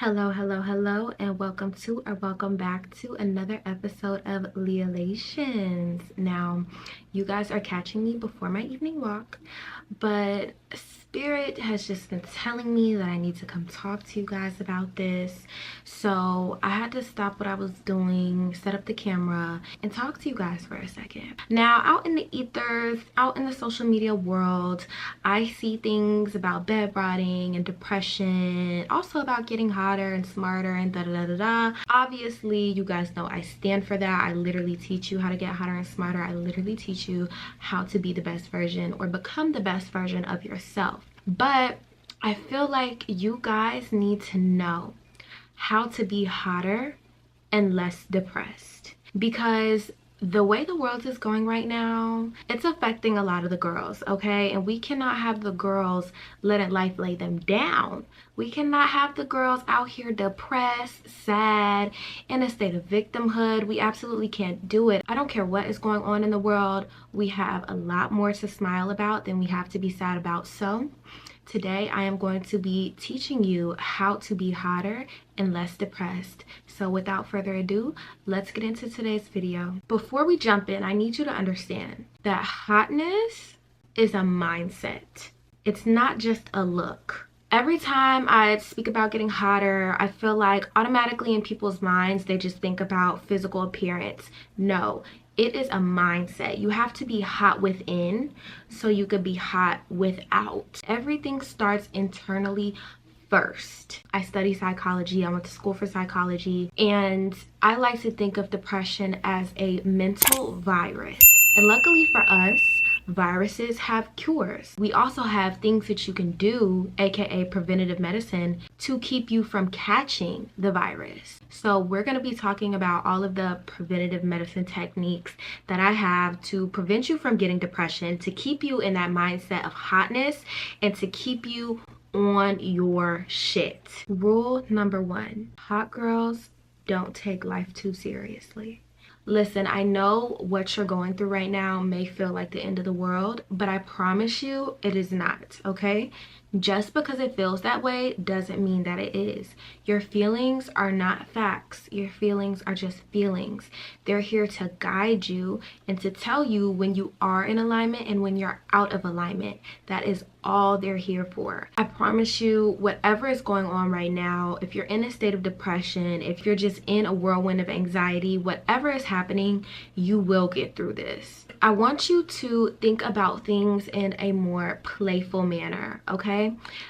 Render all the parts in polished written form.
Hello, and welcome back to another episode of Leolations. Now, you guys are catching me before my evening walk, but Spirit has just been telling me that I need to come talk to you guys about this. So I had to stop what I was doing, set up the camera, and talk to you guys for a second. Now, out in the ethers, out in the social media world, I see things about bed rotting and depression, also about getting hotter and smarter and da-da-da-da-da. Obviously, you guys know I stand for that. I literally teach you how to get hotter and smarter. I literally teach you how to be the best version or become the best version of yourself. But I feel like you guys need to know how to be hotter and less depressed, because the way the world is going right now, it's affecting a lot of the girls, okay? And we cannot have the girls letting life lay them down. We cannot have the girls out here depressed, sad, in a state of victimhood. We absolutely can't do it. I don't care what is going on in the world. We have a lot more to smile about than we have to be sad about. So today I am going to be teaching you how to be hotter and less depressed. So without further ado, let's get into today's video. Before we jump in, I need you to understand that hotness is a mindset. It's not just a look. Every time I speak about getting hotter, I feel like automatically in people's minds, they just think about physical appearance. No, it is a mindset. You have to be hot within so you could be hot without. Everything starts internally first. I study psychology. I went to school for psychology, and I like to think of depression as a mental virus. And luckily for us, viruses have cures. We also have things that you can do, aka preventative medicine, to keep you from catching the virus. So we're going to be talking about all of the preventative medicine techniques that I have to prevent you from getting depression, to keep you in that mindset of hotness, and to keep you on your shit. Rule number 1, hot girls don't take life too seriously. Listen, I know what you're going through right now may feel like the end of the world, but I promise you it is not, okay? Just because it feels that way doesn't mean that it is. Your feelings are not facts. Your feelings are just feelings. They're here to guide you and to tell you when you are in alignment and when you're out of alignment. That is all they're here for. I promise you, whatever is going on right now, if you're in a state of depression, if you're just in a whirlwind of anxiety, whatever is happening, you will get through this. I want you to think about things in a more playful manner, okay?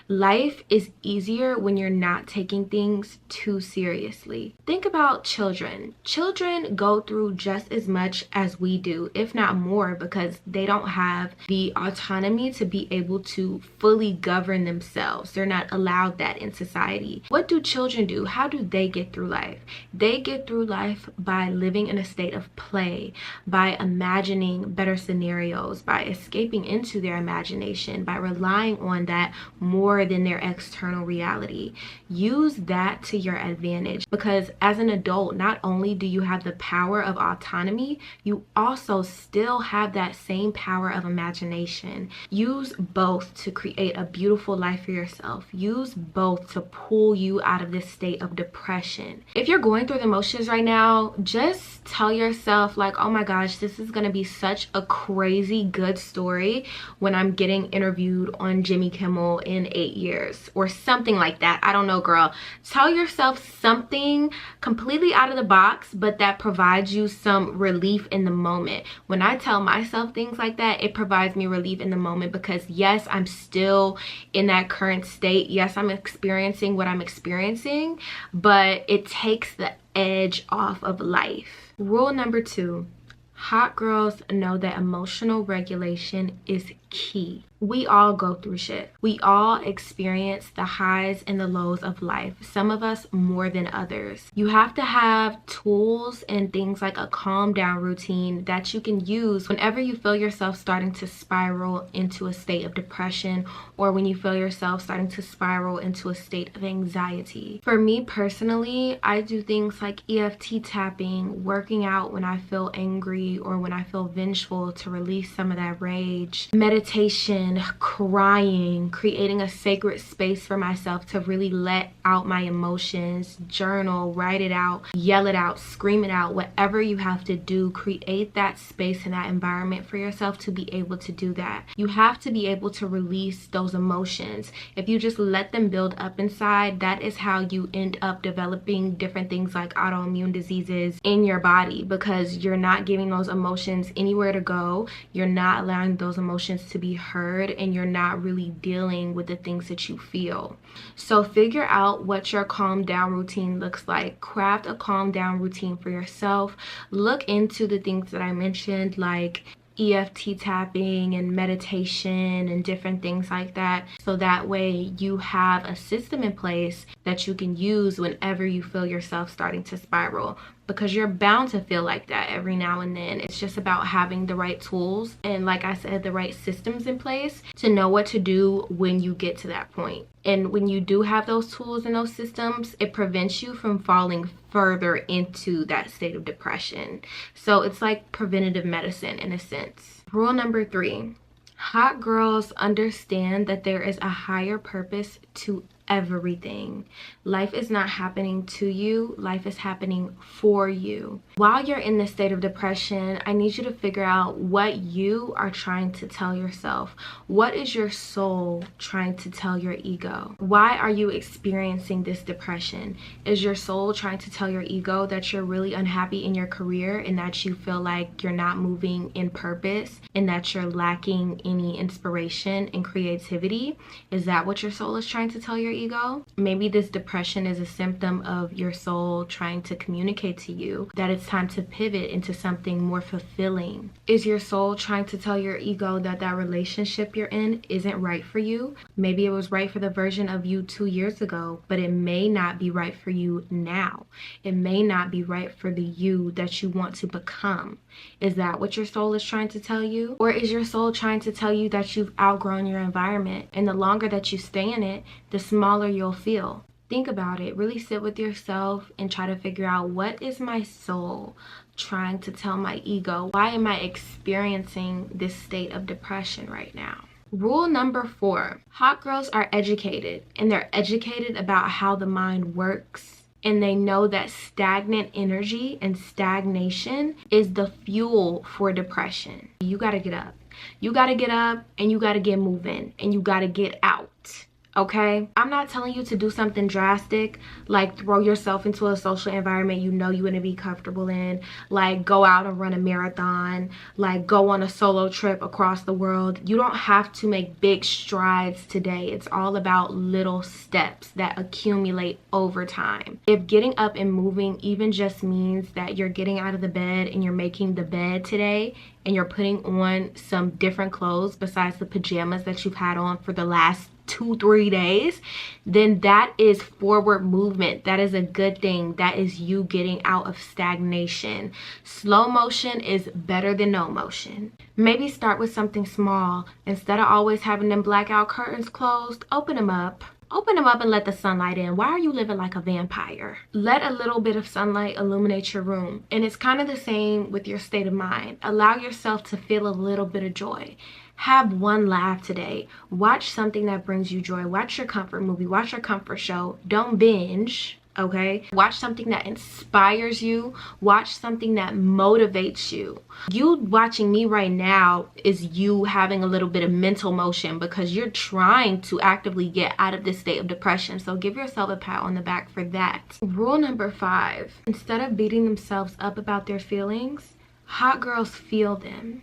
Life is easier when you're not taking things too seriously. Think about children. Children go through just as much as we do, if not more, because they don't have the autonomy to be able to fully govern themselves. They're not allowed that in society. What do children do? How do they get through life? They get through life by living in a state of play, by imagining better scenarios, by escaping into their imagination, by relying on that more than their external reality. Use that to your advantage, because as an adult, not only do you have the power of autonomy, you also still have that same power of imagination. Use both to create a beautiful life for yourself. Use both to pull you out of this state of depression. If you're going through the motions right now, just tell yourself like, oh my gosh, this is gonna be such a crazy good story when I'm getting interviewed on Jimmy Kimmel in 8 years or something like that. I don't know, girl. Tell yourself something completely out of the box, but that provides you some relief in the moment. When I tell myself things like that, it provides me relief in the moment, because yes, I'm still in that current state. Yes, I'm experiencing what I'm experiencing, but it takes the edge off of life. Rule number 2, hot girls know that emotional regulation is key. We all go through shit. We all experience the highs and the lows of life, some of us more than others. You have to have tools and things like a calm down routine that you can use whenever you feel yourself starting to spiral into a state of depression, or when you feel yourself starting to spiral into a state of anxiety. For me personally, I do things like EFT tapping, working out when I feel angry or when I feel vengeful to release some of that rage, meditating meditation, crying, creating a sacred space for myself to really let out my emotions, journal, write it out, yell it out, scream it out, whatever you have to do, create that space and that environment for yourself to be able to do that. You have to be able to release those emotions. If you just let them build up inside, that is how you end up developing different things like autoimmune diseases in your body, because you're not giving those emotions anywhere to go. You're not allowing those emotions to be heard, and you're not really dealing with the things that you feel. So figure out what your calm down routine looks like. Craft a calm down routine for yourself. Look into the things that I mentioned, like EFT tapping and meditation and different things like that, so that way you have a system in place that you can use whenever you feel yourself starting to spiral, because you're bound to feel like that every now and then. It's just about having the right tools and, like I said, the right systems in place to know what to do when you get to that point. And when you do have those tools and those systems, it prevents you from falling further into that state of depression. So it's like preventative medicine in a sense. Rule number 3, hot girls understand that there is a higher purpose to everything. Life is not happening to you, life is happening for you. While you're in this state of depression, I need you to figure out what you are trying to tell yourself. What is your soul trying to tell your ego? Why are you experiencing this depression? Is your soul trying to tell your ego that you're really unhappy in your career and that you feel like you're not moving in purpose and that you're lacking any inspiration and creativity? Is that what your soul is trying to tell your ego? Maybe this depression is a symptom of your soul trying to communicate to you that it's time to pivot into something more fulfilling. Is your soul trying to tell your ego that that relationship you're in isn't right for you? Maybe it was right for the version of you 2 years ago, but it may not be right for you now. It may not be right for the you that you want to become. Is that what your soul is trying to tell you? Or is your soul trying to tell you that you've outgrown your environment, and the longer that you stay in it, the smaller you'll feel? Think about it. Really sit with yourself and try to figure out, what is my soul trying to tell my ego? Why am I experiencing this state of depression right now? Rule number 4, hot girls are educated, and they're educated about how the mind works. And they know that stagnant energy and stagnation is the fuel for depression. You gotta get up. You gotta get up and you gotta get moving and you gotta get out. Okay? I'm not telling you to do something drastic, like throw yourself into a social environment you know you wouldn't be comfortable in, like go out and run a marathon, like go on a solo trip across the world. You don't have to make big strides today. It's all about little steps that accumulate over time. If getting up and moving even just means that you're getting out of the bed and you're making the bed today, and you're putting on some different clothes besides the pajamas that you've had on for the last 2-3 days, then that is forward movement. That is a good thing. That is you getting out of stagnation. Slow motion is better than no motion. Maybe start with something small. Instead of always having them blackout curtains closed, open them up. Open them up and let the sunlight in. Why are you living like a vampire? Let a little bit of sunlight illuminate your room. And it's kind of the same with your state of mind. Allow yourself to feel a little bit of joy. Have one laugh today. Watch something that brings you joy. Watch your comfort movie. Watch your comfort show. Don't binge. Okay? Watch something that inspires you. Watch something that motivates you. You watching me right now is you having a little bit of mental motion because you're trying to actively get out of this state of depression. So give yourself a pat on the back for that. Rule number 5. Instead of beating themselves up about their feelings, hot girls feel them.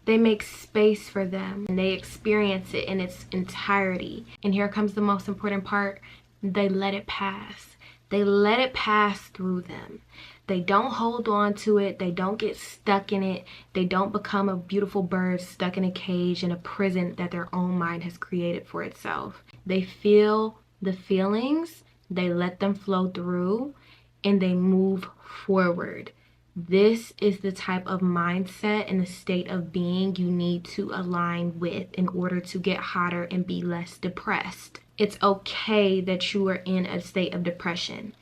They make space for them and they experience it in its entirety. And here comes the most important part. They let it pass. They let it pass through them. They don't hold on to it. They don't get stuck in it. They don't become a beautiful bird stuck in a cage in a prison that their own mind has created for itself. They feel the feelings, they let them flow through, and they move forward. This is the type of mindset and the state of being you need to align with in order to get hotter and be less depressed. It's okay that you are in a state of depression.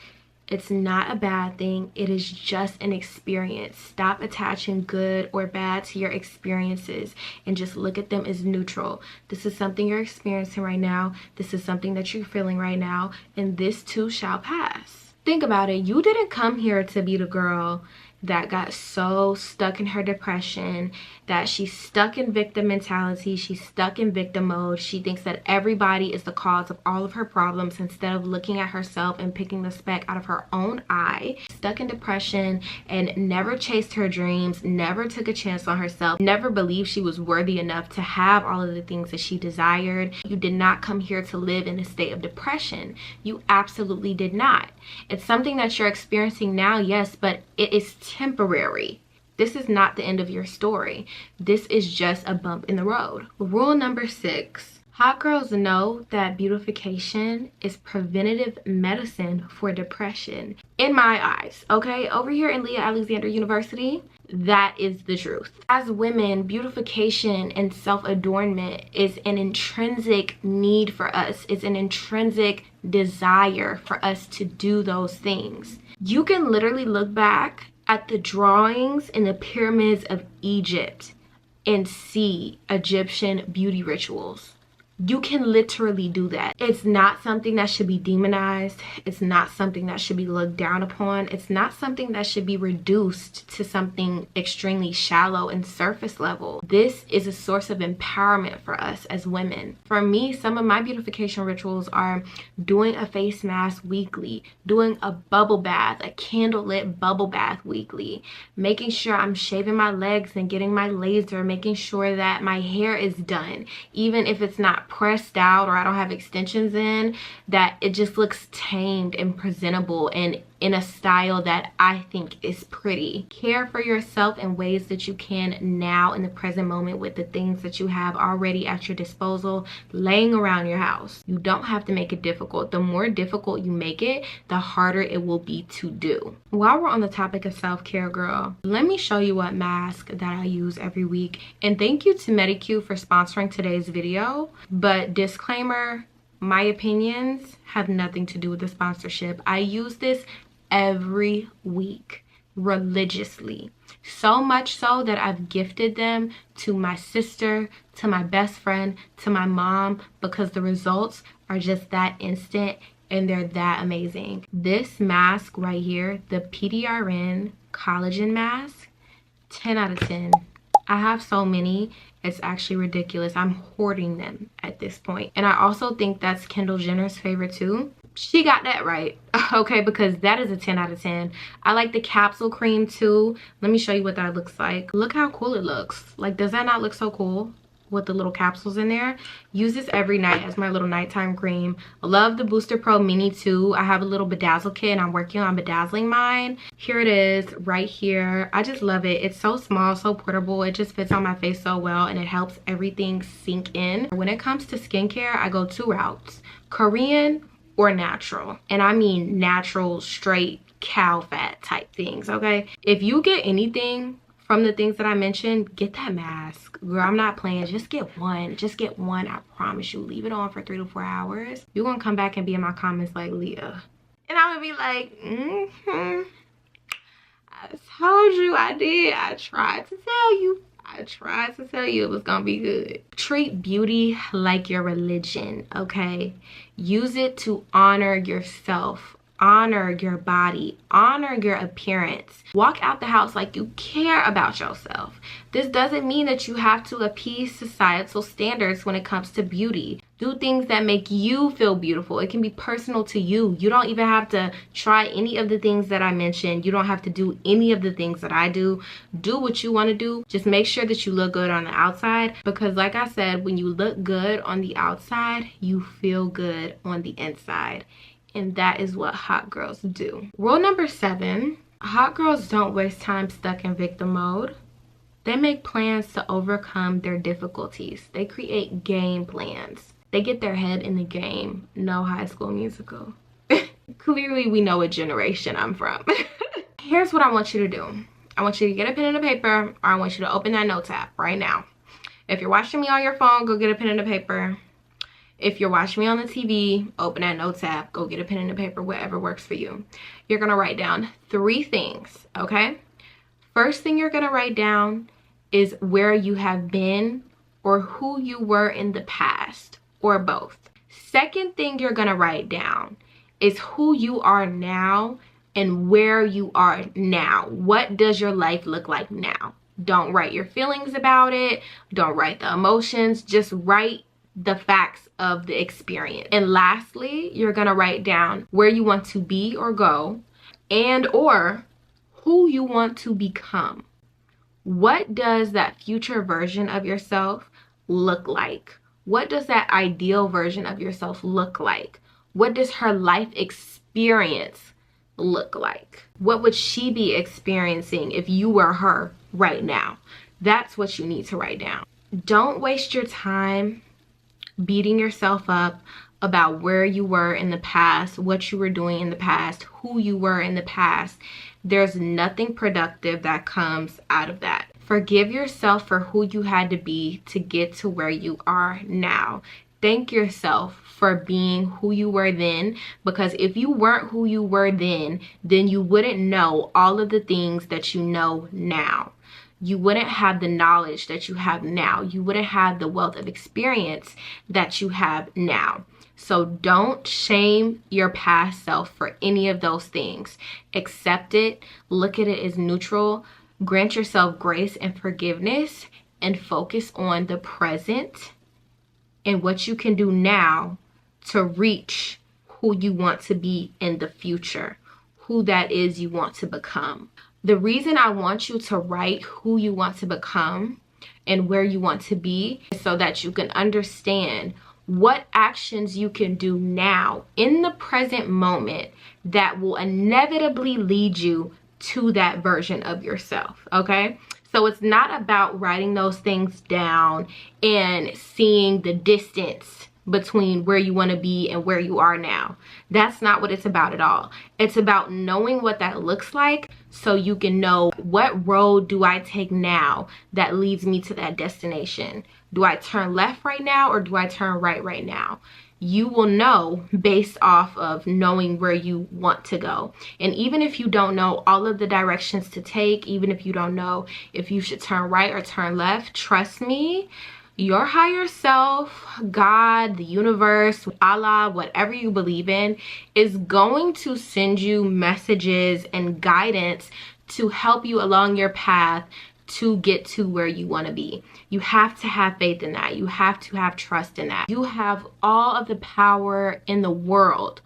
It's not a bad thing. It is just an experience. Stop attaching good or bad to your experiences and just look at them as neutral. This is something you're experiencing right now. This is something that you're feeling right now, and this too shall pass. Think about it. You didn't come here to be the girl that got so stuck in her depression that she's stuck in victim mentality. She's stuck in victim mode. She thinks that everybody is the cause of all of her problems instead of looking at herself and picking the speck out of her own eye. Stuck in depression and never chased her dreams, never took a chance on herself, never believed she was worthy enough to have all of the things that she desired. You did not come here to live in a state of depression. You absolutely did not. It's something that you're experiencing now, yes, but it is temporary. This is not the end of your story. This is just a bump in the road. Rule number 6. Hot girls know that beautification is preventative medicine for depression. In my eyes, okay? Over here in Leah Alexander University, that is the truth. As women, beautification and self-adornment is an intrinsic need for us. It's an intrinsic desire for us to do those things. You can literally look back at the drawings in the pyramids of Egypt and see Egyptian beauty rituals. You can literally do that. It's not something that should be demonized. It's not something that should be looked down upon. It's not something that should be reduced to something extremely shallow and surface level. This is a source of empowerment for us as women. For me, some of my beautification rituals are doing a face mask weekly, doing a bubble bath, a candlelit bubble bath weekly, making sure I'm shaving my legs and getting my laser, making sure that my hair is done, even if it's not pressed out or I don't have extensions in, that it just looks tamed and presentable and in a style that I think is pretty. Care for yourself in ways that you can now in the present moment with the things that you have already at your disposal laying around your house. You don't have to make it difficult. The more difficult you make it, the harder it will be to do. While we're on the topic of self-care, girl, let me show you what mask that I use every week. And thank you to Medicue for sponsoring today's video. But disclaimer, my opinions have nothing to do with the sponsorship. I use this every week religiously, so much so that I've gifted them to my sister, to my best friend, to my mom, because the results are just that instant and they're that amazing. This mask right here, the PDRN collagen mask, 10 out of 10. I have so many, it's actually ridiculous. I'm hoarding them at this point. And I also think that's Kendall Jenner's favorite too. She got that right, okay, because that is a 10 out of 10. I like the capsule cream too. Let me show you what that looks like. Look how cool it looks. Like, does that not look so cool with the little capsules in there? Use this every night as my little nighttime cream. I love the Booster Pro Mini too. I have a little bedazzle kit and I'm working on bedazzling mine. Here it is right here. I just love it. It's so small, so portable. It just fits on my face so well and it helps everything sink in. When it comes to skincare, I go 2 routes: Korean or natural. And I mean natural, straight cow fat type things, okay? If you get anything from the things that I mentioned, get that mask. Girl, I'm not playing. Just get one. Just get one. I promise you. Leave it on for 3 to 4 hours. You're gonna come back and be in my comments like, Leah. And I'm gonna be like, I told you I did. I tried to tell you. I tried to tell you it was gonna be good. Treat beauty like your religion, okay? Use it to honor yourself, honor your body, honor your appearance. Walk out the house like you care about yourself. This doesn't mean that you have to appease societal standards when it comes to beauty. Do things that make you feel beautiful. It can be personal to you. You don't even have to try any of the things that I mentioned. You don't have to do any of the things that I do. Do what you want to do. Just make sure that you look good on the outside, because like I said, when you look good on the outside, you feel good on the inside. And that is what hot girls do. Rule number 7, hot girls don't waste time stuck in victim mode. They make plans to overcome their difficulties. They create game plans. They get their head in the game. No High School Musical. Clearly we know what generation I'm from. Here's what I want you to do. I want you to get a pen and a paper, or I want you to open that notes app right now. If you're watching me on your phone, go get a pen and a paper. If you're watching me on the TV, open that notes app, go get a pen and a paper, whatever works for you. You're gonna write down 3 things, okay? First thing you're gonna write down is where you have been or who you were in the past, or both. Second thing you're gonna write down is who you are now and where you are now. What does your life look like now? Don't write your feelings about it. Don't write the emotions. Just write the facts of the experience. And lastly, you're gonna write down where you want to be or go, and or who you want to become. What does that future version of yourself look like? What does that ideal version of yourself look like? What does her life experience look like? What would she be experiencing if you were her right now? That's what you need to write down. Don't waste your time beating yourself up about where you were in the past, what you were doing in the past, who you were in the past. There's nothing productive that comes out of that. Forgive yourself for who you had to be to get to where you are now. Thank yourself for being who you were then, because if you weren't who you were then you wouldn't know all of the things that you know now. You wouldn't have the knowledge that you have now. You wouldn't have the wealth of experience that you have now. So don't shame your past self for any of those things. Accept it. Look at it as neutral. Grant yourself grace and forgiveness, and focus on the present and what you can do now to reach who you want to be in the future, who that is you want to become. The reason I want you to write who you want to become and where you want to be is so that you can understand what actions you can do now in the present moment that will inevitably lead you to that version of yourself, okay? So it's not about writing those things down and seeing the distance between where you want to be and where you are now. That's not what it's about at all. It's about knowing what that looks like so you can know, what road do I take now that leads me to that destination? Do I turn left right now or do I turn right now? You will know based off of knowing where you want to go. And even if you don't know all of the directions to take, even if you don't know if you should turn right or turn left, trust me, your higher self, God, the universe, Allah, whatever you believe in, is going to send you messages and guidance to help you along your path to get to where you want to be. You have to have faith in that. You have to have trust in that. You have all of the power in the world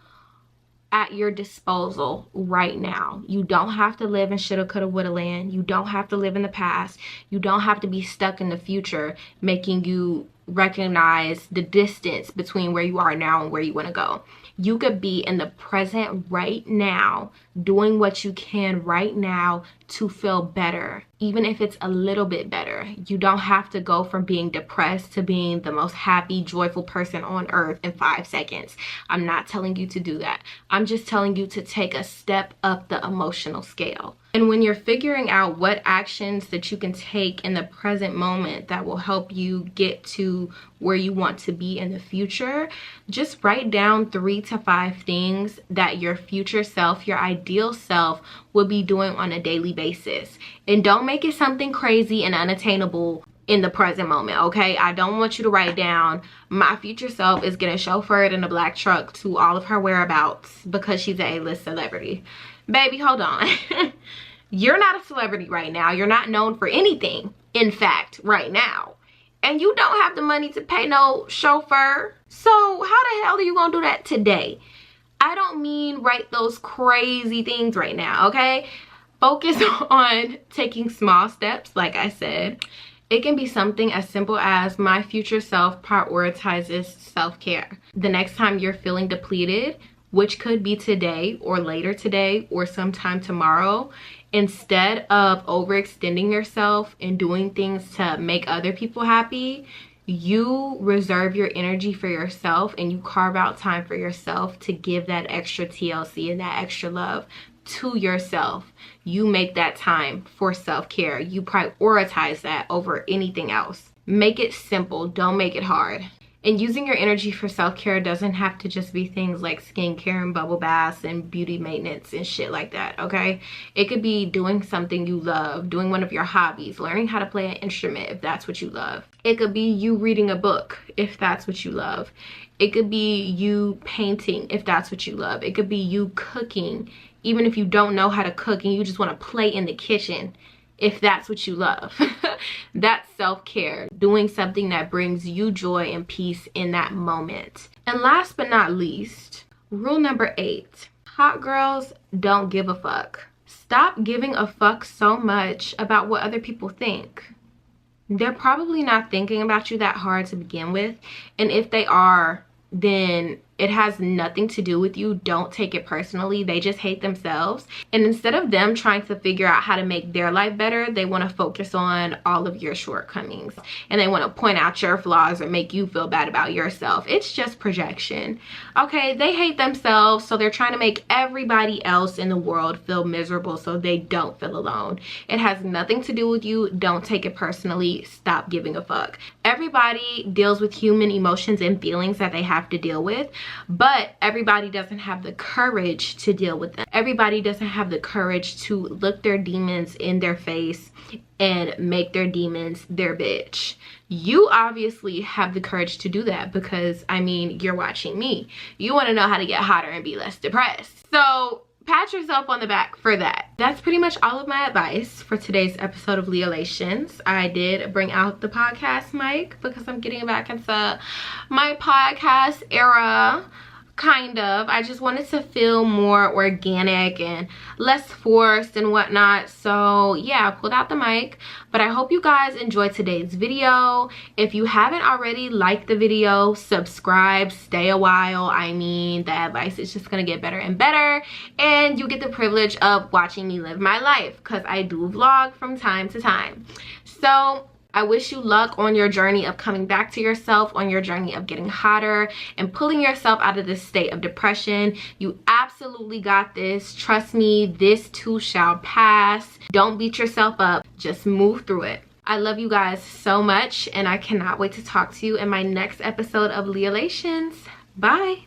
at your disposal right now. You don't have to live in shoulda, coulda, woulda land. You don't have to live in the past. You don't have to be stuck in the future, making you recognize the distance between where you are now and where you want to go. You could be in the present right now, doing what you can right now to feel better, even if it's a little bit better. You don't have to go from being depressed to being the most happy, joyful person on earth in 5 seconds. I'm not telling you to do that. I'm just telling you to take a step up the emotional scale. And when you're figuring out what actions that you can take in the present moment that will help you get to where you want to be in the future, just write down 3 to 5 things that your future self, your ideal self, will be doing on a daily basis. And don't make it something crazy and unattainable in the present moment, okay? I don't want you to write down, my future self is getting chauffeured in a black truck to all of her whereabouts because she's an A-list celebrity. Baby, hold on. You're not a celebrity right now. You're not known for anything, in fact, right now. And you don't have the money to pay no chauffeur. So how the hell are you gonna do that today? I don't mean write those crazy things right now, okay? Focus on taking small steps, like I said. It can be something as simple as, my future self prioritizes self-care. The next time you're feeling depleted, which could be today or later today or sometime tomorrow, instead of overextending yourself and doing things to make other people happy, you reserve your energy for yourself and you carve out time for yourself to give that extra TLC and that extra love to yourself. You make that time for self-care. You prioritize that over anything else. Make it simple. Don't make it hard. And using your energy for self-care doesn't have to just be things like skincare and bubble baths and beauty maintenance and shit like that, okay? It could be doing something you love, doing one of your hobbies, learning how to play an instrument if that's what you love. It could be you reading a book if that's what you love. It could be you painting if that's what you love. It could be you cooking, even if you don't know how to cook and you just want to play in the kitchen, if that's what you love. That's self-care, doing something that brings you joy and peace in that moment. And last but not least, rule number 8, hot girls don't give a fuck. Stop giving a fuck so much about what other people think. They're probably not thinking about you that hard to begin with, and if they are, then it has nothing to do with you. Don't take it personally. They just hate themselves, and instead of them trying to figure out how to make their life better, they want to focus on all of your shortcomings, and they want to point out your flaws or make you feel bad about yourself. It's just projection, okay? They hate themselves, so they're trying to make everybody else in the world feel miserable so they don't feel alone. It has nothing to do with you. Don't take it personally. Stop giving a fuck. Everybody deals with human emotions and feelings that they have to deal with, but everybody doesn't have the courage to deal with them. Everybody doesn't have the courage to look their demons in their face and make their demons their bitch. You obviously have the courage to do that because, I mean, you're watching me. You want to know how to get hotter and be less depressed. So pat yourself on the back for that. That's pretty much all of my advice for today's episode of Leolations. I did bring out the podcast mic because I'm getting back into my podcast era. Kind of. I just wanted to feel more organic and less forced and whatnot. So yeah, I pulled out the mic. But I hope you guys enjoyed today's video. If you haven't already, like the video, subscribe, stay a while. I mean, the advice is just gonna get better and better, and you get the privilege of watching me live my life because I do vlog from time to time. So I wish you luck on your journey of coming back to yourself, on your journey of getting hotter and pulling yourself out of this state of depression. You absolutely got this. Trust me, this too shall pass. Don't beat yourself up. Just move through it. I love you guys so much, and I cannot wait to talk to you in my next episode of Leolations. Bye.